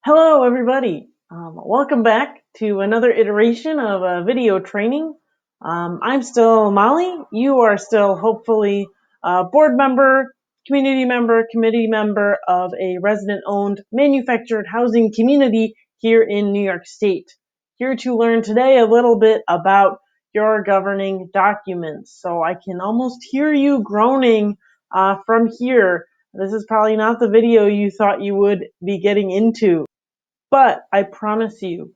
Hello, everybody. Welcome back to another iteration of a video training. I'm still Molly. You are still hopefully a board member, community member, committee member of a resident-owned manufactured housing community here in New York State. Here to learn today a little bit about your governing documents. So I can almost hear you groaning from here. This is probably not the video you thought you would be getting into. But I promise you,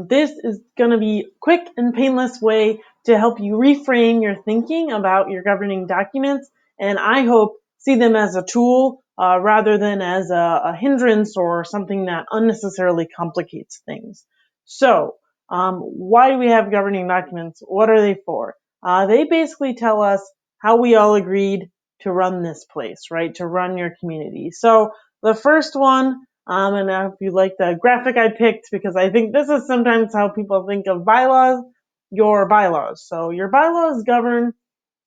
this is going to be a quick and painless way to help you reframe your thinking about your governing documents, and I hope see them as a tool rather than as a hindrance or something that unnecessarily complicates things. So, why do we have governing documents? What are they for? They basically tell us how we all agreed to run this place, right? To run your community. So the first one, and if you like the graphic I picked, because I think this is sometimes how people think of bylaws, your bylaws. So your bylaws govern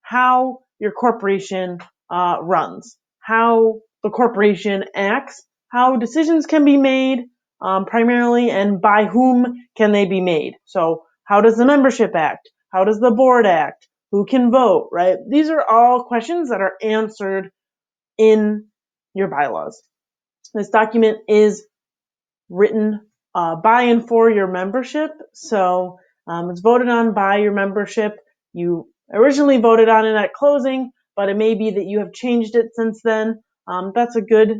how your corporation runs, how the corporation acts, how decisions can be made primarily, and by whom can they be made. So how does the membership act? How does the board act? Who can vote, right? These are all questions that are answered in your bylaws. This document is written by and for your membership. So it's voted on by your membership. You originally voted on it at closing, but it may be that you have changed it since then. That's a good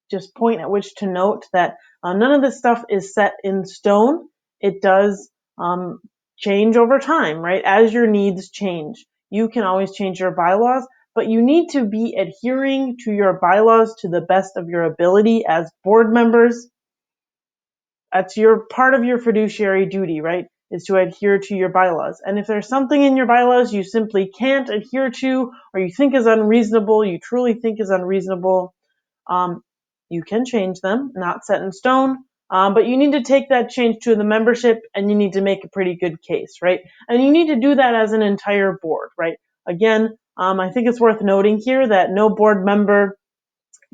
just point at which to note that none of this stuff is set in stone. It does change over time, right? As your needs change. You can always change your bylaws, but you need to be adhering to your bylaws to the best of your ability as board members. That's your part of your fiduciary duty, right? Is to adhere to your bylaws. And if there's something in your bylaws you simply can't adhere to, or you think is unreasonable, you truly think is unreasonable, you can change them, not set in stone. But you need to take that change to the membership, and you need to make a pretty good case, right? And you need to do that as an entire board, right? Again, I think it's worth noting here that no board member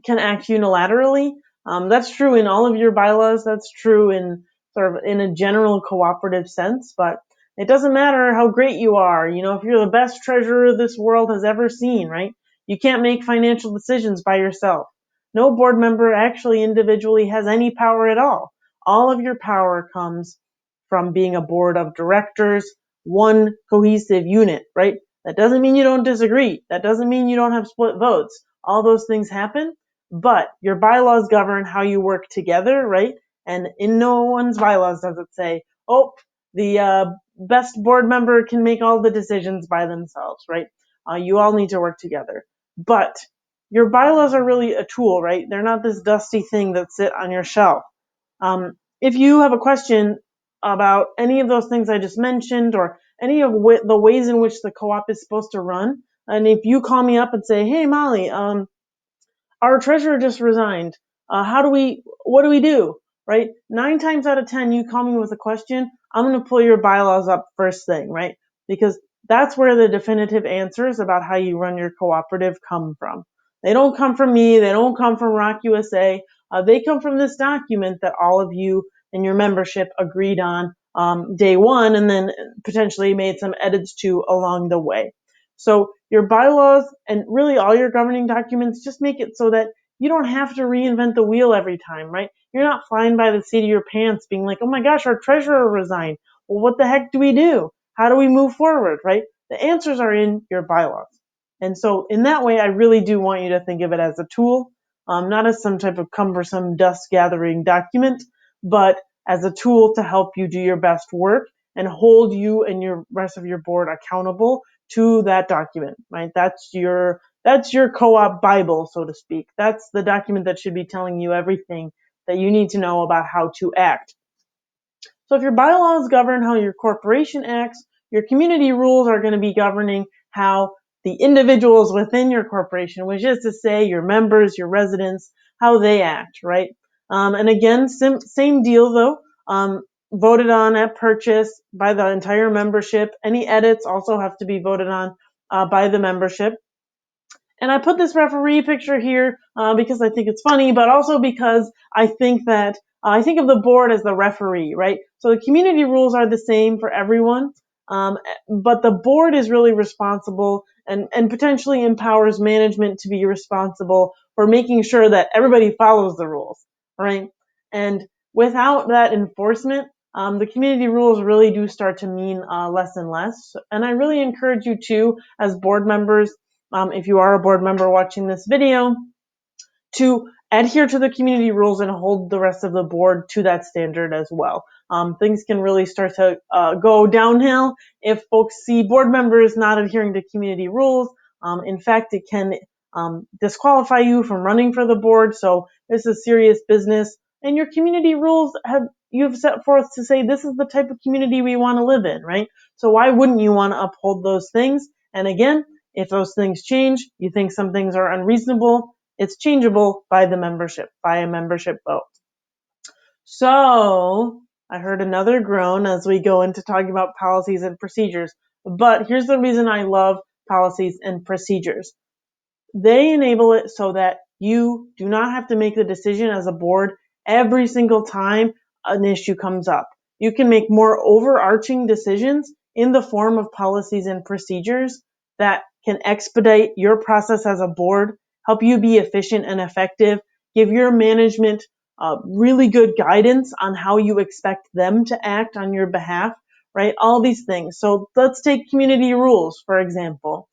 can act unilaterally. That's true in all of your bylaws. That's true in sort of in a general cooperative sense, but it doesn't matter how great you are. You know, if you're the best treasurer this world has ever seen, right? You can't make financial decisions by yourself. No board member actually individually has any power at all. All of your power comes from being a board of directors, one cohesive unit, right? That doesn't mean you don't disagree. That doesn't mean you don't have split votes. All those things happen, but your bylaws govern how you work together, right? And in no one's bylaws does it say, oh, the best board member can make all the decisions by themselves, right? You all need to work together. But your bylaws are really a tool, right? They're not this dusty thing that sit on your shelf. If you have a question about any of those things I just mentioned, or any of the ways in which the co-op is supposed to run, and if you call me up and say, hey, Molly, our treasurer just resigned. What do we do? Right? 9 times out of 10, you call me with a question, I'm going to pull your bylaws up first thing, right? Because that's where the definitive answers about how you run your cooperative come from. They don't come from me. They don't come from ROC USA. They come from this document that all of you and your membership agreed on day one, and then potentially made some edits to along the way. So your bylaws and really all your governing documents just make it so that you don't have to reinvent the wheel every time, right? You're not flying by the seat of your pants being like, oh my gosh, our treasurer resigned. Well, what the heck do we do? How do we move forward, right? The answers are in your bylaws. And so in that way, I really do want you to think of it as a tool, not as some type of cumbersome dust gathering document, but as a tool to help you do your best work and hold you and your rest of your board accountable to that document, right? That's your co-op Bible, so to speak. That's the document that should be telling you everything that you need to know about how to act. So if your bylaws govern how your corporation acts, your community rules are going to be governing how the individuals within your corporation, which is to say your members, your residents, how they act, right? And again, same deal though. Voted on at purchase by the entire membership. Any edits also have to be voted on by the membership. And I put this referee picture here because I think it's funny, but also because I think that I think of the board as the referee, right? So the community rules are the same for everyone, but the board is really responsible and potentially empowers management to be responsible for making sure that everybody follows the rules, right? And without that enforcement, the community rules really do start to mean less and less. And I really encourage you to, as board members, if you are a board member watching this video, to adhere to the community rules and hold the rest of the board to that standard as well. Things can really start to go downhill if folks see board members not adhering to community rules. In fact, it can disqualify you from running for the board. So this is serious business. And your community rules you've set forth to say this is the type of community we want to live in, right? So why wouldn't you want to uphold those things? And again, if those things change, you think some things are unreasonable, it's changeable by a membership vote. So I heard another groan as we go into talking about policies and procedures. But here's the reason I love policies and procedures. They enable it so that you do not have to make the decision as a board every single time an issue comes up. You can make more overarching decisions in the form of policies and procedures that can expedite your process as a board, help you be efficient and effective, give your management really good guidance on how you expect them to act on your behalf, right? All these things. So let's take community rules, for example.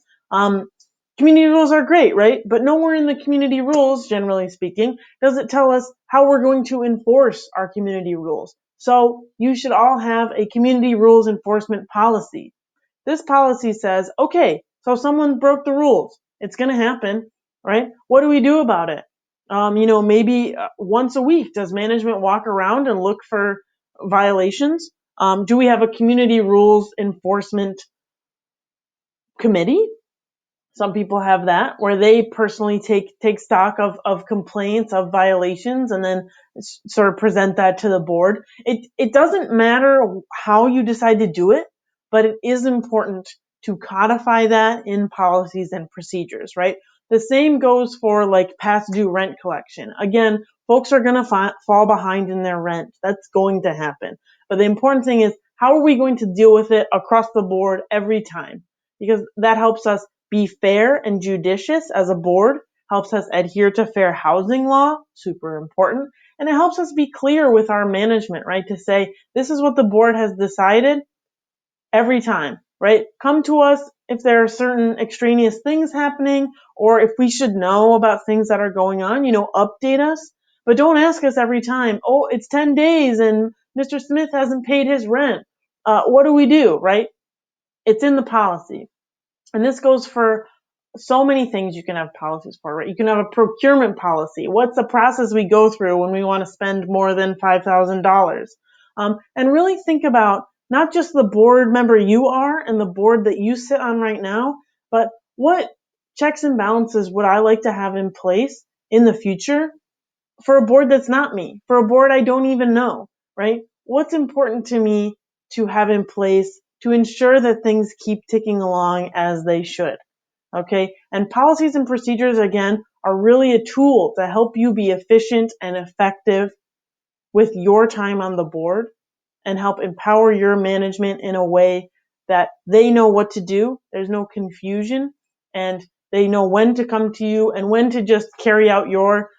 Community rules are great, right? But nowhere in the community rules, generally speaking, does it tell us how we're going to enforce our community rules. So you should all have a community rules enforcement policy. This policy says, okay, so someone broke the rules. It's going to happen, right? What do we do about it? Maybe once a week, does management walk around and look for violations? Do we have a community rules enforcement committee? Some people have that where they personally take stock of complaints, of violations, and then sort of present that to the board. It doesn't matter how you decide to do it, but it is important to codify that in policies and procedures, right? The same goes for like past due rent collection. Again, folks are going to fall behind in their rent. That's going to happen. But the important thing is, how are we going to deal with it across the board every time? Because that helps us be fair and judicious as a board, helps us adhere to fair housing law, super important, and it helps us be clear with our management, right? To say, this is what the board has decided every time, right? Come to us if there are certain extraneous things happening, or if we should know about things that are going on, update us. But don't ask us every time, oh, it's 10 days and Mr. Smith hasn't paid his rent. What do we do, right? It's in the policy. And this goes for so many things you can have policies for, right? You can have a procurement policy. What's the process we go through when we want to spend more than $5,000? And really think about not just the board member you are and the board that you sit on right now, but what checks and balances would I like to have in place in the future for a board that's not me, for a board I don't even know, right? What's important to me to have in place to ensure that things keep ticking along as they should, okay? And policies and procedures, again, are really a tool to help you be efficient and effective with your time on the board and help empower your management in a way that they know what to do. There's no confusion, and they know when to come to you and when to just carry out your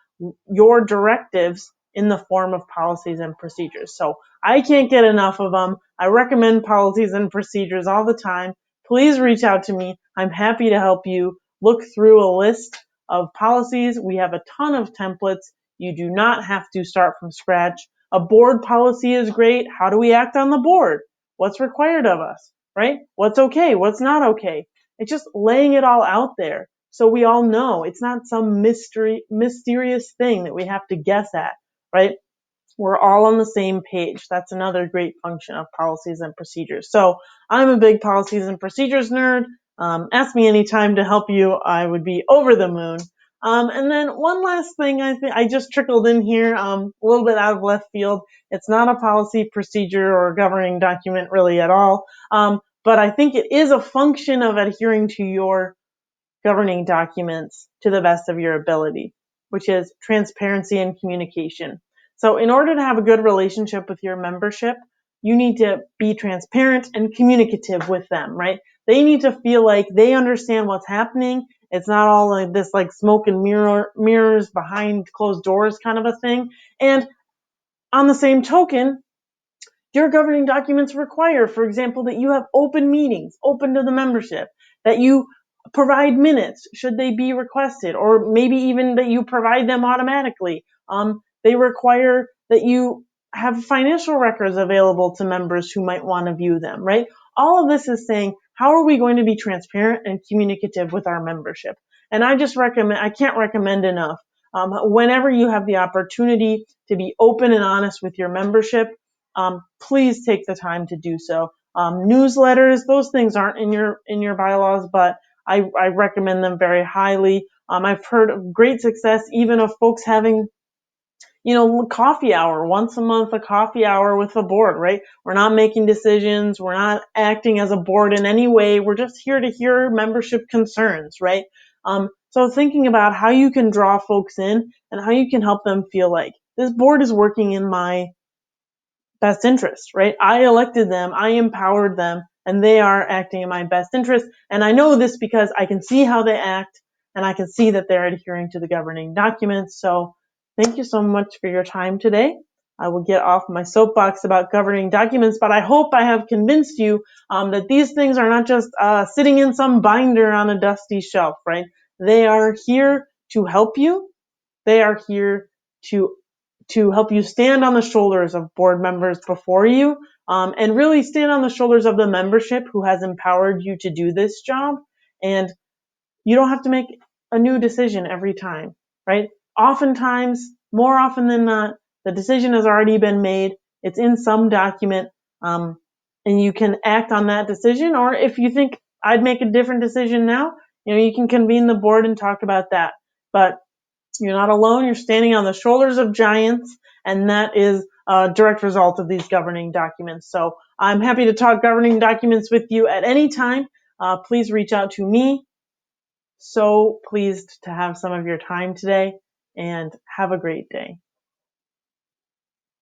directives in the form of policies and procedures. So I can't get enough of them. I recommend policies and procedures all the time. Please reach out to me. I'm happy to help you look through a list of policies. We have a ton of templates. You do not have to start from scratch. A board policy is great. How do we act on the board? What's required of us, right? What's okay? What's not okay? It's just laying it all out there so we all know. It's not some mysterious thing that we have to guess at, right? We're all on the same page. That's another great function of policies and procedures. So I'm a big policies and procedures nerd. Ask me anytime to help you. I would be over the moon. And then one last thing I just trickled in here, a little bit out of left field. It's not a policy, procedure, or governing document really at all. But I think it is a function of adhering to your governing documents to the best of your ability, which is transparency and communication. So in order to have a good relationship with your membership, you need to be transparent and communicative with them, right? They need to feel like they understand what's happening. It's not all like this like smoke and mirrors behind closed doors kind of a thing. And on the same token, your governing documents require, for example, that you have open meetings, open to the membership, that you provide minutes should they be requested, or maybe even that you provide them automatically. They require that you have financial records available to members who might want to view them, right? All of this is saying, how are we going to be transparent and communicative with our membership? And I can't recommend enough. Whenever you have the opportunity to be open and honest with your membership, please take the time to do so. Newsletters, those things aren't in your bylaws, but I recommend them very highly. I've heard of great success even of folks having, coffee hour, once a month, a coffee hour with the board, right? We're not making decisions. We're not acting as a board in any way. We're just here to hear membership concerns, right? So thinking about how you can draw folks in and how you can help them feel like this board is working in my best interest, right? I elected them, I empowered them, and they are acting in my best interest. And I know this because I can see how they act, and I can see that they're adhering to the governing documents. So thank you so much for your time today. I will get off my soapbox about governing documents, but I hope I have convinced you that these things are not just sitting in some binder on a dusty shelf, right? They are here to help you. They are here to help you stand on the shoulders of board members before you, and really stand on the shoulders of the membership who has empowered you to do this job. And you don't have to make a new decision every time, right? Oftentimes, more often than not, the decision has already been made. It's in some document, and you can act on that decision. Or if you think I'd make a different decision now, you can convene the board and talk about that. But you're not alone. You're standing on the shoulders of giants, and that is a direct result of these governing documents. So I'm happy to talk governing documents with you at any time. Please reach out to me. So pleased to have some of your time today, and have a great day.